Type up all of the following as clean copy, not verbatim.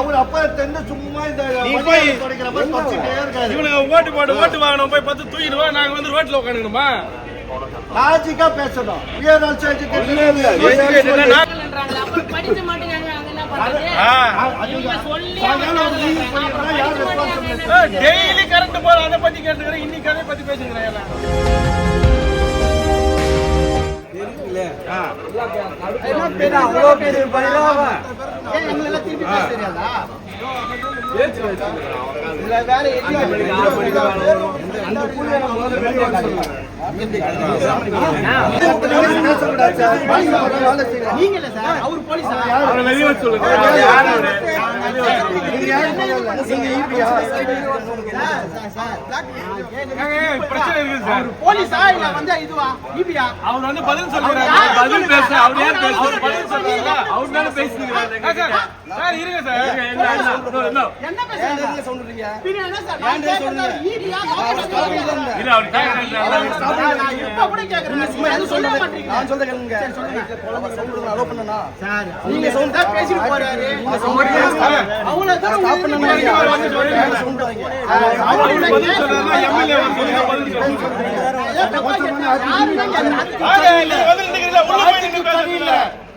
அவர் அப்பா தென்ன சும்மா இந்த இவனுங்க ஓட்டு போட்டு ஓட்டு வாங்கணும் போய் 10 தூக்கிடுவா நாங்க வந்து ரோட்ல உட்காந்துக்கணுமா? லாஜிக்கா பேசணும். டெய்லி கரண்ட் போற அதை பத்தி கேட்டுக்கிறேன், இன்னைக்கு அதை பத்தி பேசுகிறேன். அவ்வளோ பெரிய பயிராவா அவர் வந்து பதில் சொல்லுறாரு. பதில் பேச அவர் யார் பேசுறாரு? பதில் சொல்றாங்க. அவர் தான பேசுறாங்க. சார் இருங்க சார். என்ன பேசுறீங்க சொல்றீங்க? பின்ன என்ன சார்? நான் சொல்றேன் ஈபியா இல்ல அவர் கேக்குறாங்க. இப்ப கூட கேக்குறேன். என்ன சொல்ல மாட்டீங்க? நான் சொல்றேன் கேளுங்க. சரி சொல்லுங்க. குழந்தை சொல்றத அலோ பண்ணனா? சார் நீங்க சொன்னா பேசிட்டு போறாரு. அவள தான் ஸ்டாப் பண்ணனும். வந்து சொல்றீங்க. அவள பதில் சொல்றாங்க. எம்எல்ஏ வந்து பதில் சொல்றாங்க.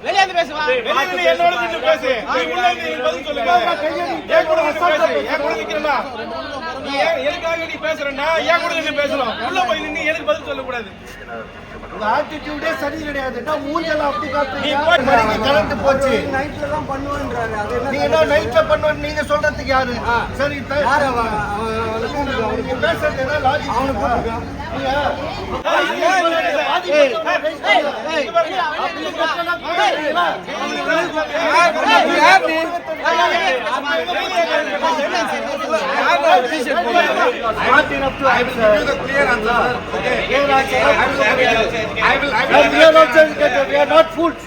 வெளியாந்து பேசுவா. வெளியில என்னோட நின்னு பேசு. நீ உள்ள வந்து பதில் சொல்லுங்க. ஏன் கூட பேசு. ஏன் கூட நிக்கிறனா? நீ எதுக்காக நீ பேசுறேன்னா ஏன் கூட நின்னு பேசலாம். உள்ள போய் நின்னு எனக்கு பதில் சொல்ல கூடாது. உங்க ஆட்டிட்யூடே சரி கிடையாதுடா. மூஞ்சல அப்படி காட்டுறீங்க. கரண்ட் போச்சு. நைட்ல தான் பண்ணுவேன்றாரு. அது என்ன? நீங்க என்ன நைட்ல பண்ணுவீங்க நீங்க சொல்றதுக்கு யாரு? சரி யார் அவனுக்கு பேசுறது என்ன லாஜிக்? அவனுக்கு கூப்பிடுங்க. We are not fools. We are not fools.